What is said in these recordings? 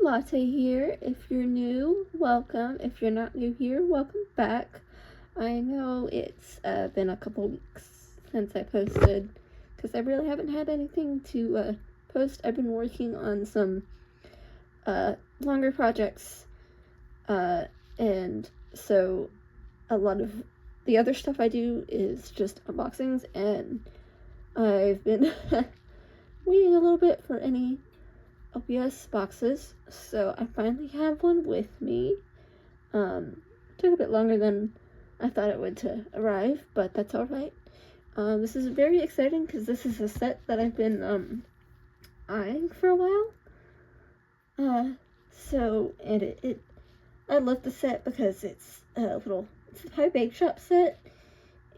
Latte here. If you're new, welcome. If you're not new here, welcome back. I know it's been a couple weeks since I posted, because I really haven't had anything to post. I've been working on some longer projects, and so a lot of the other stuff I do is just unboxings, and I've been waiting a little bit for any LPS boxes, so I finally have one with me. Took a bit longer than I thought it would to arrive, but that's alright. This is very exciting because this is a set that I've been eyeing for a while. I love the set because it's a high bake shop set,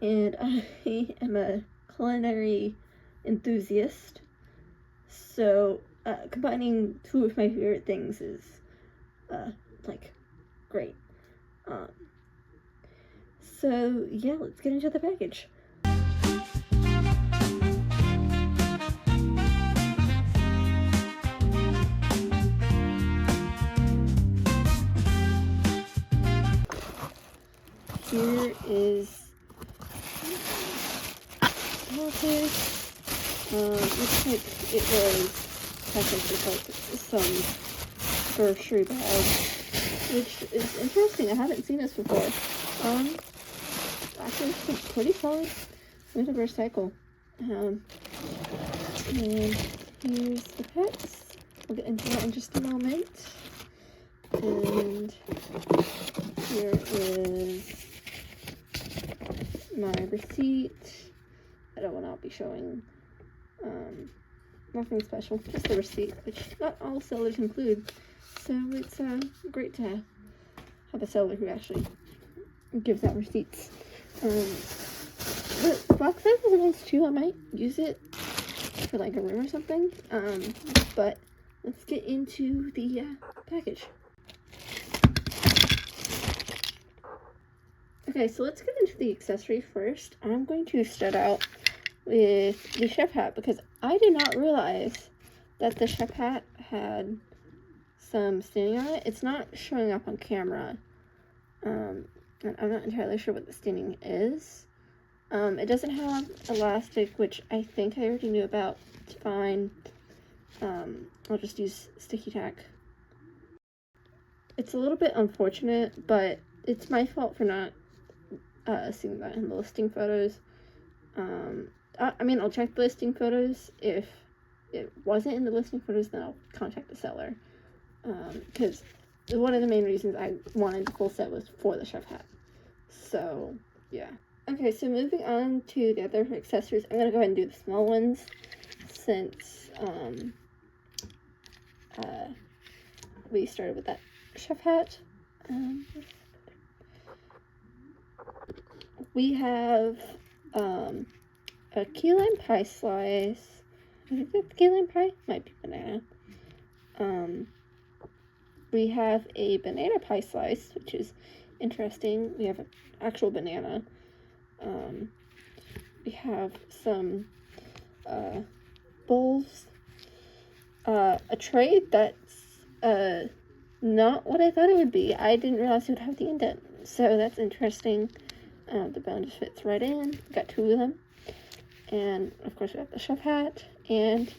and I am a culinary enthusiast, so combining two of my favorite things is great. So yeah, let's get into the package. Here is looks like it was packaged with some grocery bag, which is interesting. I haven't seen this before. Actually, it's pretty solid. Way to recycle. And here's the packs. We'll get into that in just a moment. And here is my receipt. I don't want to be showing nothing special, just the receipt, which not all sellers include. So it's great to have a seller who actually gives out receipts. The box size is nice too. I might use it for like a room or something. But let's get into the package. Okay, so let's get into the accessory first. I'm going to start out with the chef hat because I did not realize that the chef hat had some staining on it. It's not showing up on camera. And I'm not entirely sure what the staining is. It doesn't have elastic, which I think I already knew about. It's fine. I'll just use sticky tack. It's a little bit unfortunate, but it's my fault for not seeing that in the listing photos. I mean, I'll check the listing photos. If it wasn't in the listing photos, then I'll contact the seller. Because one of the main reasons I wanted the full set was for the chef hat. So, yeah. Okay, so moving on to the other accessories, I'm gonna go ahead and do the small ones since we started with that chef hat. We have a key lime pie slice. I think that's key lime pie. Might be banana. We have a banana pie slice, which is interesting. We have an actual banana. We have some bowls. A tray that's not what I thought it would be. I didn't realize it would have the indent, so that's interesting. The bone just fits right in. Got two of them. And of course we have the chef hat and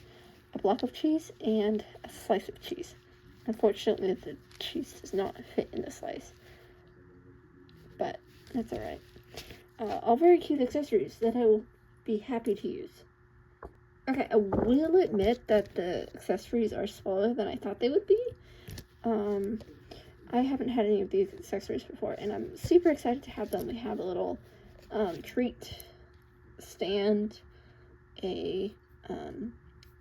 a block of cheese and a slice of cheese. Unfortunately, the cheese does not fit in the slice, but that's alright. All very cute accessories that I will be happy to use. Okay, I will admit that the accessories are smaller than I thought they would be. I haven't had any of these accessories before, and I'm super excited to have them. We have a little treat stand, a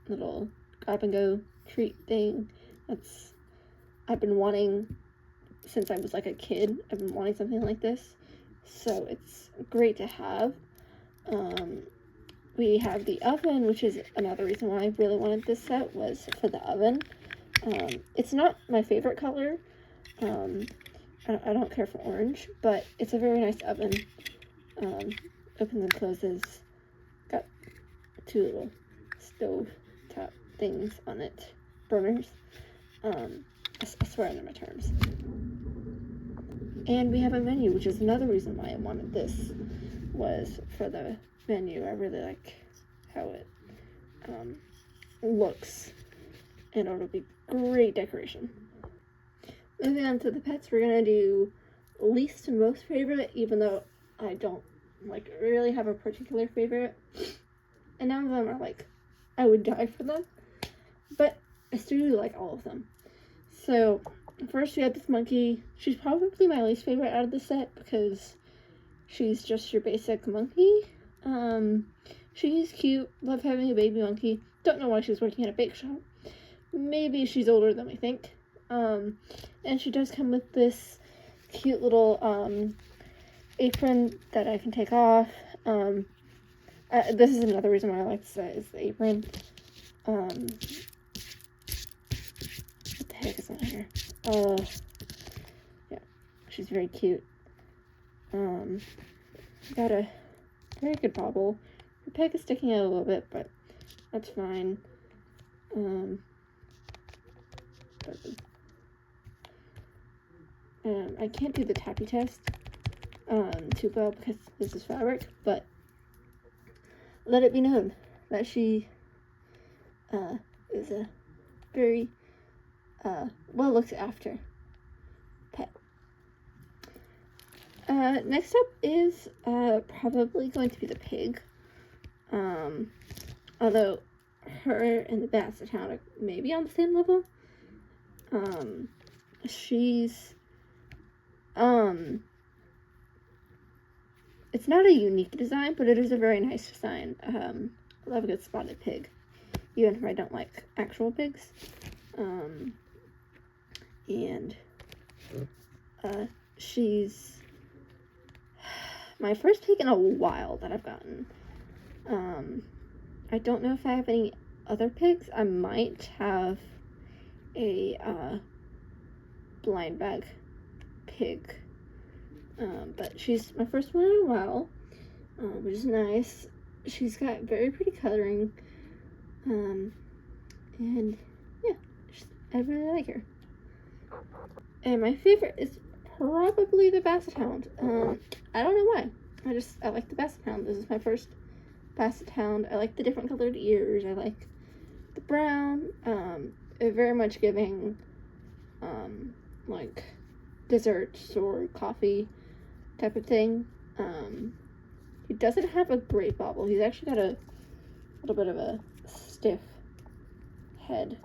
little grab-and-go treat thing. I've been wanting since I was like a kid. I've been wanting something like this, so it's great to have. We have the oven, which is another reason why I really wanted this set, was for the oven. It's not my favorite color. I don't care for orange, but it's a very nice oven. Opens and closes. Got two little stove top things on it, burners. I swear under my terms. And we have a menu, which is another reason why I wanted this, was for the menu. I really like how it looks, and it'll be great decoration. Moving on to the pets, we're gonna do least to most favorite, even though I don't like really have a particular favorite. And none of them are like I would die for them, but I still really like all of them. So first we have this monkey. She's probably my least favorite out of the set because she's just your basic monkey. She's cute, love having a baby monkey. Don't know why she's working at a bake shop. Maybe she's older than we think. And she does come with this cute little apron that I can take off. This is another reason why I like this set, is the apron. What the heck is on here? Yeah, she's very cute. Got a very good bobble. Her peg is sticking out a little bit, but that's fine. I can't do the tappy test too well because this is fabric, but let it be known that she is a very well looked after pet. Next up is probably going to be the pig. Although her and the basset hound are maybe on the same level. She's it's not a unique design, but it is a very nice design. I love a good spotted pig, even if I don't like actual pigs. And she's my first pig in a while that I've gotten. I don't know if I have any other pigs. I might have a blind bag pig, but she's my first one in a while, which is nice. She's got very pretty coloring, and yeah, I really like her. And my favorite is probably the basset hound. I don't know why. I like the basset hound. This is my first basset hound. I like the different colored ears. I like the brown. Very much giving like desserts or coffee type of thing. He doesn't have a great bobble. He's actually got a little bit of a stiff head.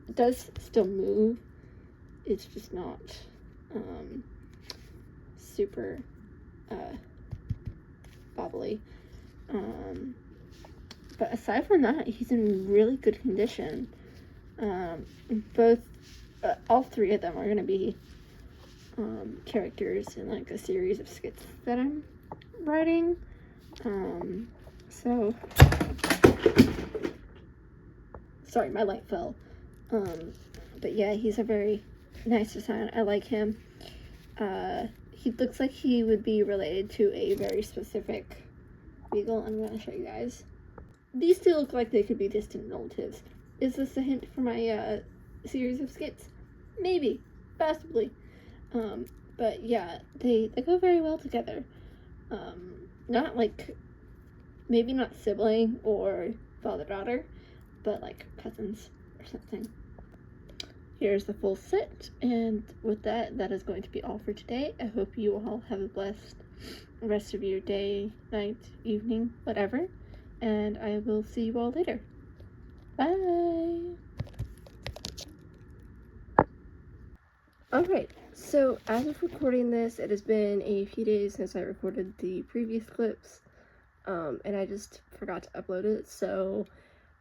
It does still move. It's just not super bobbly. But aside from that, he's in really good condition. All three of them are going to be characters in like a series of skits that I'm writing. So sorry, my light fell. But yeah, he's a very nice design. I like him. He looks like he would be related to a very specific beagle. I'm going to show you guys. These two look like they could be distant relatives. Is this a hint for my series of skits? Maybe, possibly. But yeah, they go very well together. Not like, maybe not sibling or father-daughter, but like cousins or something. Here's the full set, and with that is going to be all for today. I hope you all have a blessed rest of your day, night, evening, whatever, and I will see you all later. Bye! Alright, so as of recording this, it has been a few days since I recorded the previous clips, and I just forgot to upload it, so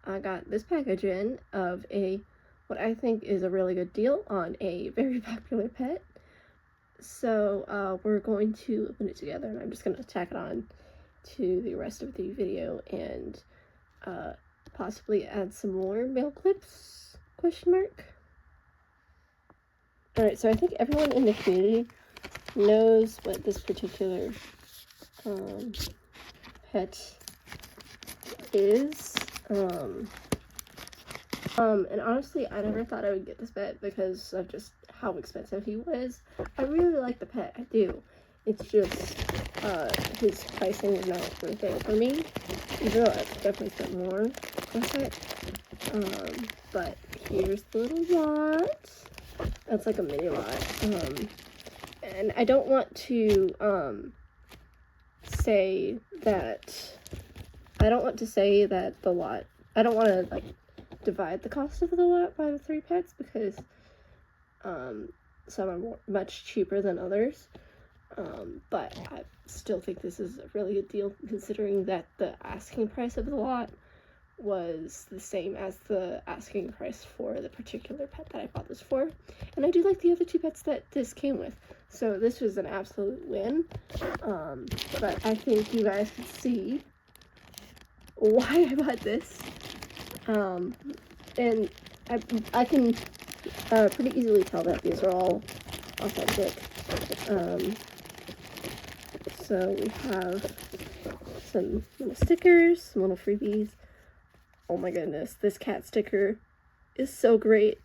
I got this package in of what I think is a really good deal on a very popular pet. So we're going to open it together, and I'm just going to tack it on to the rest of the video and possibly add some more mail clips, question mark. Alright, so I think everyone in the community knows what this particular pet is. And honestly, I never thought I would get this pet because of just how expensive he was. I really like the pet, I do. It's just, his pricing is not worth it for me, even though I've definitely spent more on it. But here's the little lot. That's like a mini lot. And I don't want to, say that the lot, I don't want to, like, divide the cost of the lot by the 3 pets because, some are much cheaper than others. But I still think this is a really good deal considering that the asking price of the lot was the same as the asking price for the particular pet that I bought this for. And I do like the other 2 pets that this came with. So this was an absolute win. But I think you guys can see why I bought this. And I can pretty easily tell that these are all authentic. So we have some little stickers, some little freebies. Oh my goodness, this cat sticker is so great.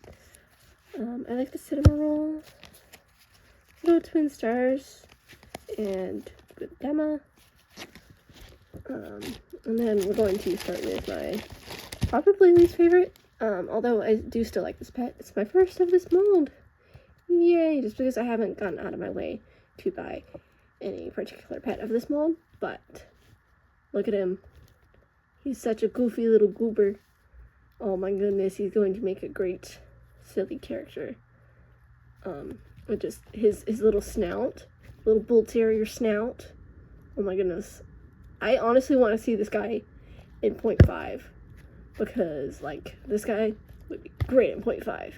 I like the cinnamon roll, little twin stars, and good demo. And then we're going to start with my probably least favorite, although I do still like this pet. It's my first of this mold. Yay, just because I haven't gone out of my way to buy any particular pet of this mold, but look at him. He's such a goofy little goober. Oh my goodness, he's going to make a great silly character. With just his little snout, little bull terrier snout. Oh my goodness. I honestly want to see this guy in 0.5 because, like, this guy would be great in 0.5.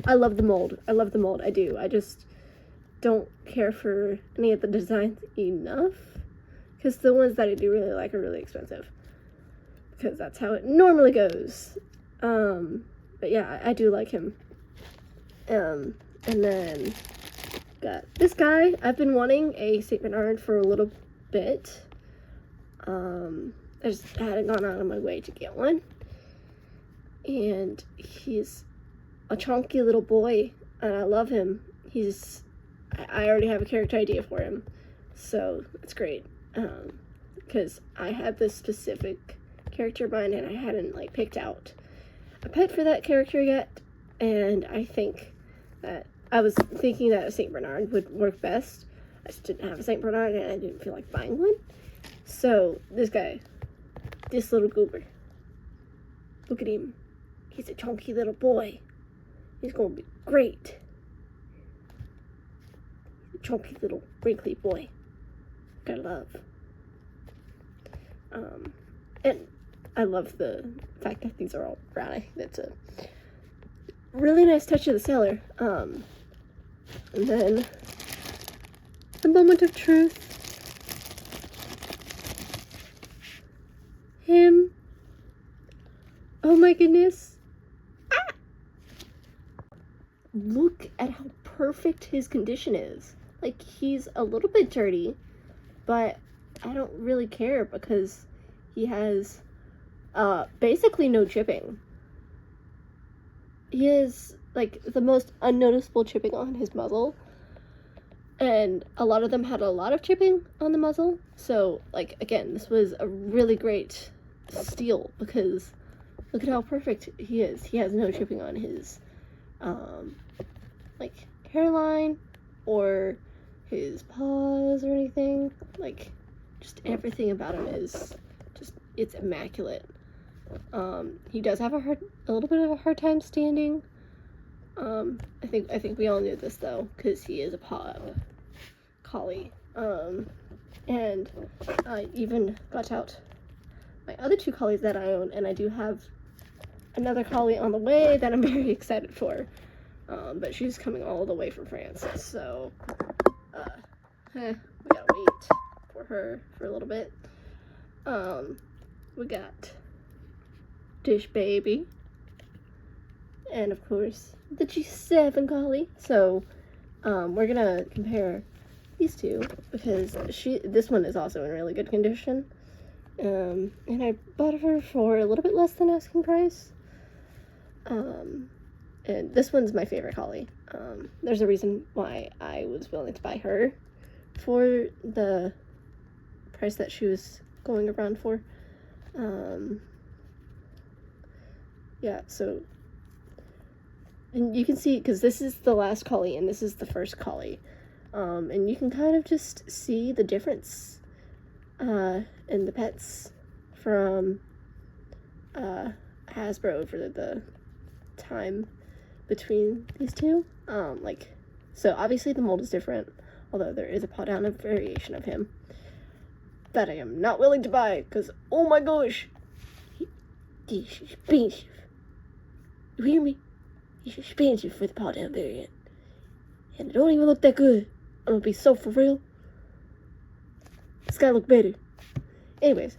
I love the mold. I love the mold. I do. I just don't care for any of the designs enough because the ones that I do really like are really expensive because that's how it normally goes. But yeah, I do like him. And then got this guy. I've been wanting a St. Bernard for a little bit. I just hadn't gone out of my way to get one. And he's a chunky little boy, and I love him. I already have a character idea for him, so it's great. Because I had this specific character in mind, and I hadn't, like, picked out a pet for that character yet, and I was thinking that a St. Bernard would work best. I just didn't have a St. Bernard, and I didn't feel like buying one. So, this guy, this little goober, look at him. He's a chunky little boy. He's gonna be great. He's a chunky little wrinkly boy. Gotta love. And I love the fact that these are all brown. I think that's a really nice touch of the seller. And then the moment of truth. Him. Oh my goodness. Ah! Look at how perfect his condition is. Like, he's a little bit dirty, but I don't really care because he has basically no chipping. He has, like, the most unnoticeable chipping on his muzzle, and a lot of them had a lot of chipping on the muzzle. So, like, again, this was a really great steal because look at how perfect he is. He has no chipping on his like, hairline or his paws or anything. Like, just everything about him is just, it's immaculate. He does have a little bit of a hard time standing. I think we all knew this though, because he is a collie. And I even got out my other 2 collies that I own, and I do have another collie on the way that I'm very excited for. But she's coming all the way from France, so we gotta wait for her for a little bit. We got Dish Baby, and of course the G7 collie. So we're gonna compare these 2 because this one is also in really good condition, And I bought her for a little bit less than asking price. And this one's my favorite collie. There's a reason why I was willing to buy her for the price that she was going around for. Yeah, so, and you can see, because this is the last collie and this is the first collie, and you can kind of just see the difference in the pets from Hasbro over the time between these two. So obviously the mold is different, although there is a paw down of variation of him that I am not willing to buy, because, oh my gosh, he's expensive. You hear me? He's expensive for the paw down variant. And it don't even look that good. I'm gonna be so for real. This guy look better. Anyways.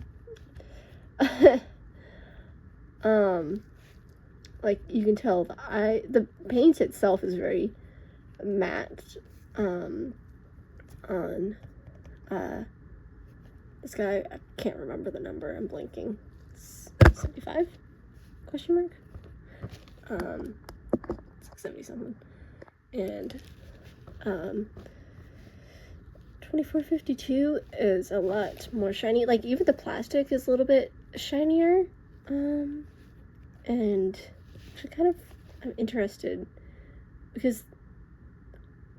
Like, you can tell the paint itself is very matte, on, this guy. I can't remember the number, I'm blanking. 75? Question mark? It's like 70 something. And, 2452 is a lot more shiny. Like, even the plastic is a little bit shinier. And I'm interested because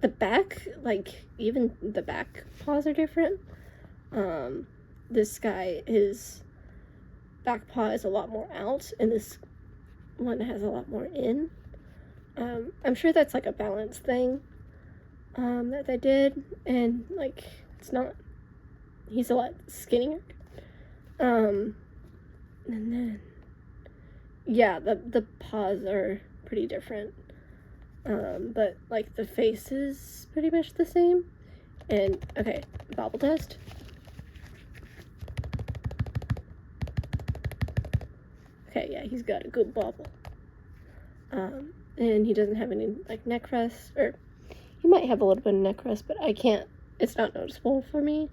the back, like, even the back paws are different. This guy, his back paw is a lot more out, and this one has a lot more in. I'm sure that's like a balance thing that they did, and like, it's not, he's a lot skinnier. And then, yeah, the paws are pretty different, but like the face is pretty much the same. And okay, bobble test. Okay, yeah, he's got a good bobble. And he doesn't have any like neck rest, or he might have a little bit of neck rest, but I can't, it's not noticeable for me.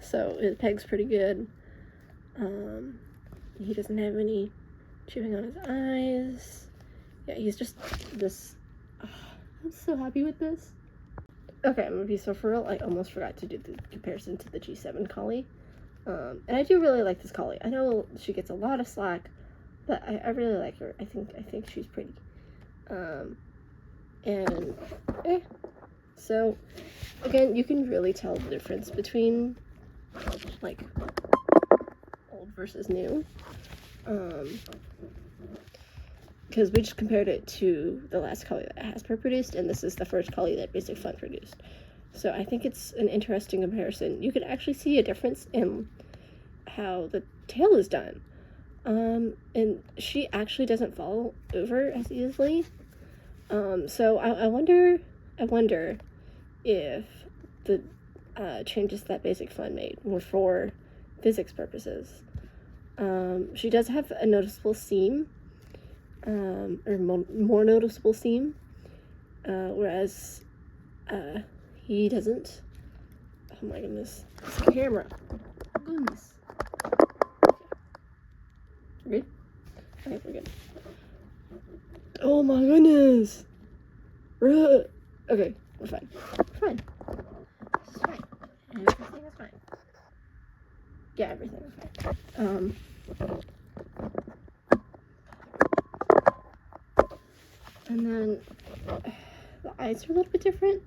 So his peg's pretty good. He doesn't have any chewing on his eyes. Yeah, he's just this. Oh, I'm so happy with this. Okay, I'm gonna be so for real. I almost forgot to do the comparison to the G7 collie. And I do really like this collie. I know she gets a lot of slack, but I really like her. I think she's pretty. So again, you can really tell the difference between like old versus new. Because we just compared it to the last collie that Hasbro produced, and this is the first collie that Basic Fun produced. So I think it's an interesting comparison. You could actually see a difference in how the tail is done. And she actually doesn't fall over as easily. So I wonder if the changes that Basic Fun made were for physics purposes. She does have a noticeable seam, or more noticeable seam, whereas he doesn't. Oh my goodness, this camera. Oh goodness. We're good? Okay, we're good. Oh my goodness. Okay, we're fine. We're fine. This is fine. Everything is fine. Yeah, everything is fine. And then the eyes are a little bit different.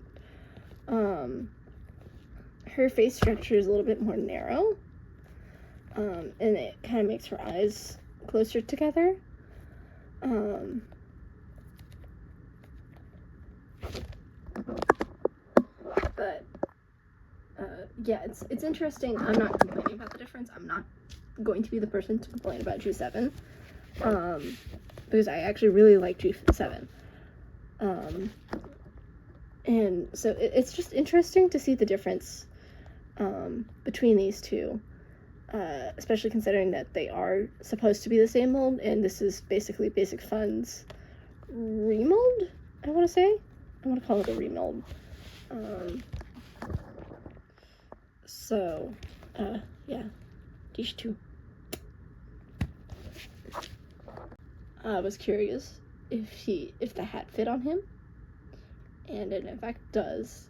Her face structure is a little bit more narrow. And it kind of makes her eyes closer together. But yeah, it's interesting. I'm not complaining about the difference. I'm not going to be the person to complain about G7, because I actually really like G7. And so it's just interesting to see the difference between these two, especially considering that they are supposed to be the same mold, and this is basically Basic Fun's remold, I want to say. I want to call it a remold. So, yeah, these two. I was curious if the hat fit on him, and it in fact does,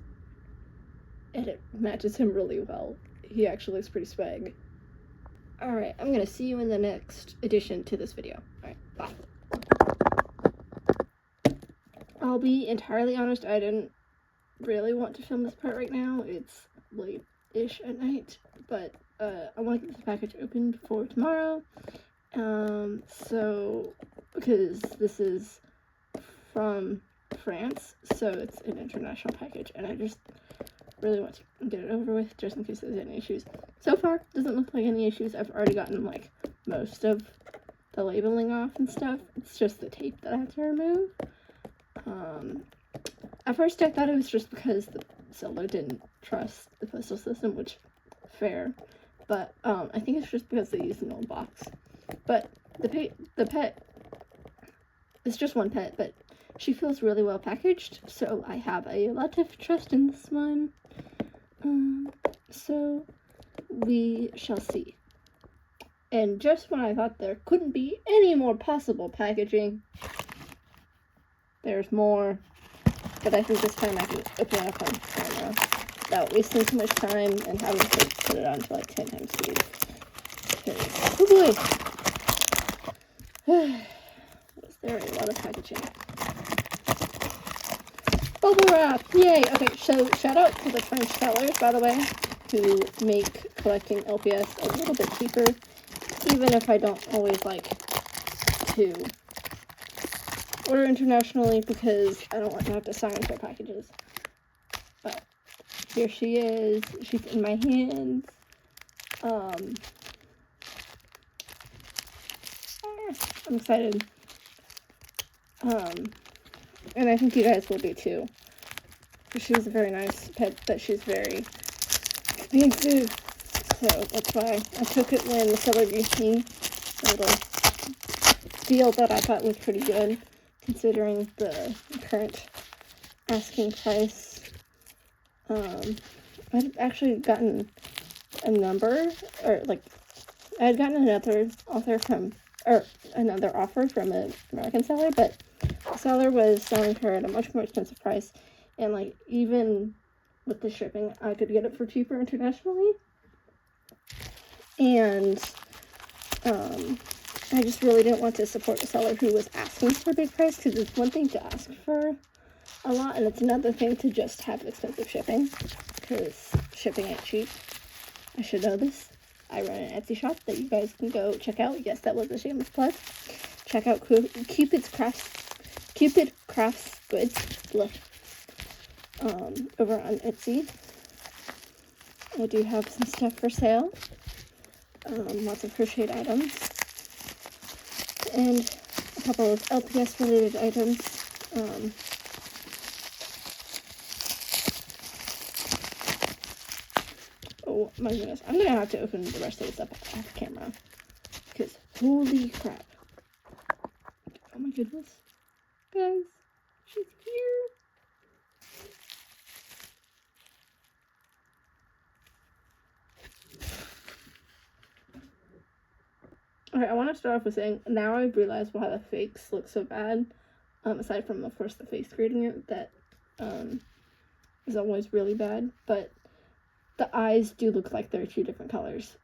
and it matches him really well. He actually looks pretty swag. Alright, I'm gonna see you in the next addition to this video. Alright, bye. I'll be entirely honest, I didn't really want to film this part right now. It's late-ish at night, but I want to get this package opened for tomorrow. So, because this is from France, so it's an international package, and I just really want to get it over with, just in case there's any issues. So far, doesn't look like any issues. I've already gotten, like, most of the labeling off and stuff. It's just the tape that I have to remove. At first I thought it was just because the seller didn't trust the postal system, which, fair, but, I think it's just because they used an old box. But the pet, it's just one pet, but she feels really well packaged, so I have a lot of trust in this one. So we shall see. And just when I thought there couldn't be any more possible packaging, there's more, but I think this time I can open it up on camera without wasting too much time and having to put it on to like 10 times speed. Oh boy! Was there a lot of packaging? Bubble wrap! Yay! Okay, so shout out to the French sellers, by the way, who make collecting LPS a little bit cheaper, even if I don't always like to order internationally because I don't want to have to sign for packages. But here she is. She's in my hands. I'm excited. And I think you guys will be too. She's a very nice pet, but she's very expensive. So that's why I took it when the seller gave me a little deal that I thought was pretty good, considering the current asking price. I'd actually gotten a number, or like, I had gotten another offer from an American seller, but the seller was selling her at a much more expensive price, and like, even with the shipping, I could get it for cheaper internationally. And, I just really didn't want to support a seller who was asking for a big price, because it's one thing to ask for a lot, and it's another thing to just have expensive shipping, because shipping ain't cheap. I should know this. I run an Etsy shop that you guys can go check out. Yes, that was a shameless plug. Check out Cupid Crafts Goods. Over on Etsy. I do have some stuff for sale. Lots of crocheted items. And a couple of LPS related items. Oh my goodness, I'm gonna have to open the rest of this up off camera, because holy crap. Oh my goodness. Guys, she's here. Okay, I want to start off with saying, now I realize why the fakes look so bad, aside from, of course, the face gradient that, is always really bad, but the eyes do look like they're two different colors.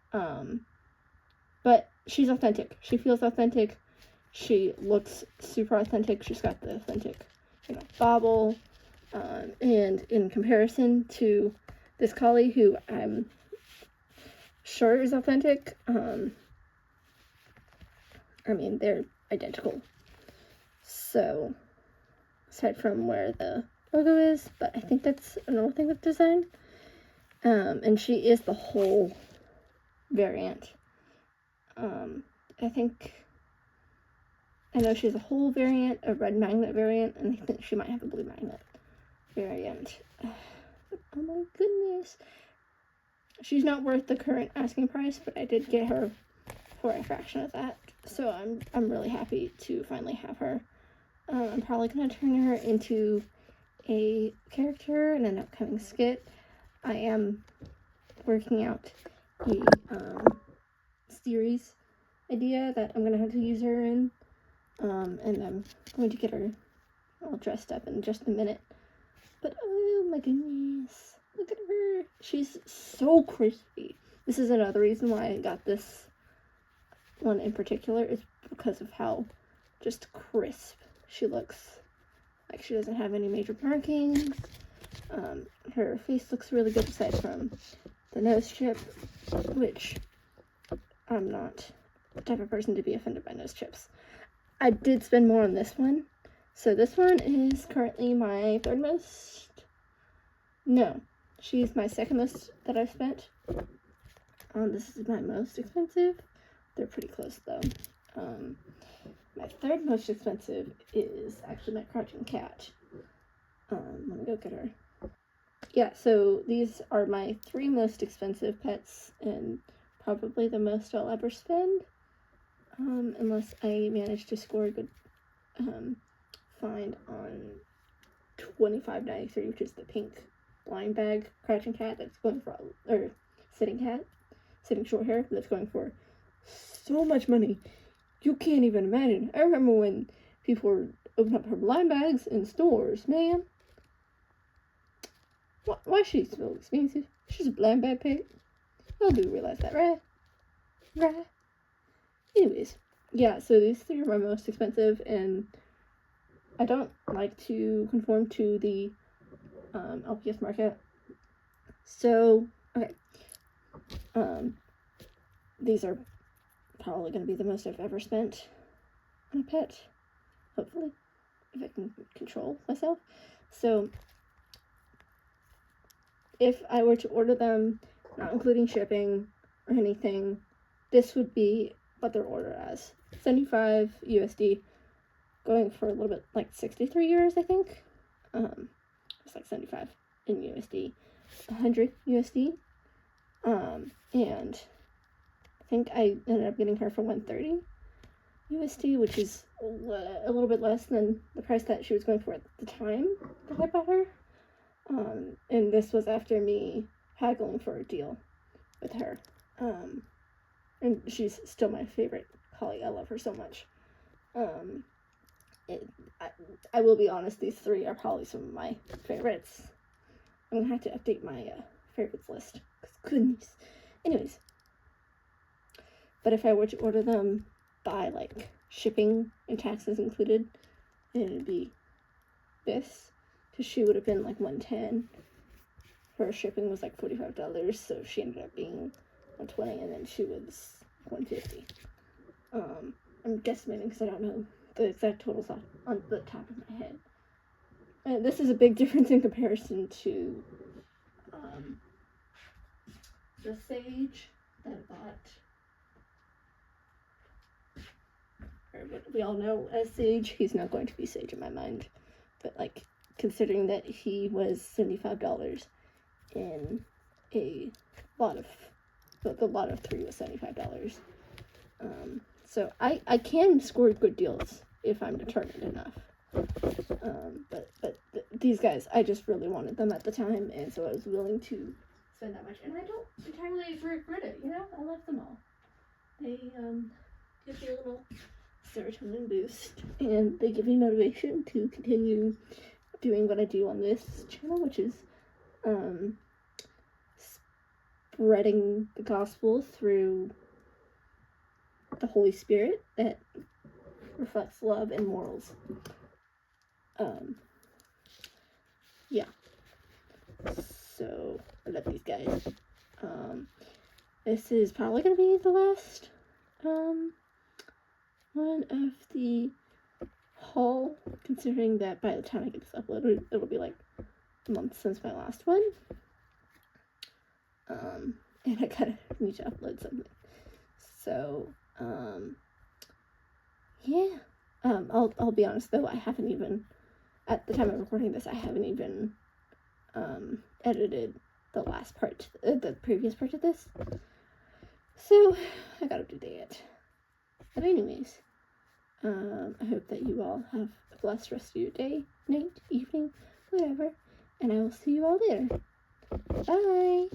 But she's authentic. She feels authentic. She looks super authentic. She's got the authentic, bobble. And in comparison to this collie, who I'm sure is authentic, I mean, they're identical. So, aside from where the logo is, but I think that's another thing with design. And she is the whole variant. I know she's a whole variant, a red magnet variant, and I think she might have a blue magnet variant. Oh my goodness. She's not worth the current asking price, but I did get her for a fraction of that. So I'm really happy to finally have her. I'm probably going to turn her into a character in an upcoming skit. I am working out a series idea that I'm going to have to use her in. And I'm going to get her all dressed up in just a minute. But oh my goodness, look at her. She's so crispy. This is another reason why I got this one in particular, is because of how just crisp she looks. Like, she doesn't have any major markings. Her face looks really good aside from the nose chip, which I'm not the type of person to be offended by nose chips. I did spend more on this one. So this one is currently my third most. No, she's my second most that I've spent. This is my most expensive. They're pretty close though. My third most expensive is actually my crouching cat. Let me go get her. Yeah, so these are my 3 most expensive pets, and probably the most I'll ever spend. Unless I manage to score a good find on $25.93, which is the pink blind bag crouching cat that's going for, or sitting short hair, that's going for so much money. You can't even imagine. I remember when people were opening up her blind bags in stores, man. Why is she so expensive? She's a blind bag pet. Y'all do realize that, right? Right? Anyways, yeah, so these 3 are my most expensive, and I don't like to conform to the LPS market. So, okay. These are probably going to be the most I've ever spent on a pet. Hopefully, if I can control myself. So, if I were to order them, not including shipping or anything, this would be what they're ordered as. 75 USD, going for a little bit like 63 euros, I think. It's like 75 in USD, 100 USD. And I think I ended up getting her for 130 USD, which is a little bit less than the price that she was going for at the time that I bought her. And this was after me haggling for a deal with her. And she's still my favorite collie. I love her so much. I will be honest, these 3 are probably some of my favorites. I'm gonna have to update my favorites list, because goodness. Anyways, but if I were to order them by like shipping and taxes included, it would be this, because she would have been like 110. Her shipping was like $45, so she ended up being 120, and then she was 150. I'm guesstimating because I don't know the exact totals on the top of my head. And this is a big difference in comparison to the Sage that I bought. Or what we all know as Sage. He's not going to be Sage in my mind. But like, considering that he was $75 in a lot of, the lot of 3 was $75. So I can score good deals if I'm determined enough. But these guys, I just really wanted them at the time, and so I was willing to spend that much. And I don't entirely regret it, you know? I love them all. They give me a little serotonin boost, and they give me motivation to continue doing what I do on this channel, which is spreading the gospel through the Holy Spirit that reflects love and morals. Yeah. So, I love these guys. This is probably gonna be the last, one of the haul, considering that by the time I get this uploaded, it'll be like a month since my last one. And I kind of need to upload something. So, yeah. I'll be honest though, I haven't even, at the time of recording this, I haven't even, edited the last part, the previous part of this. So, I gotta do that. But anyways, I hope that you all have a blessed rest of your day, night, evening, whatever, and I will see you all later. Bye!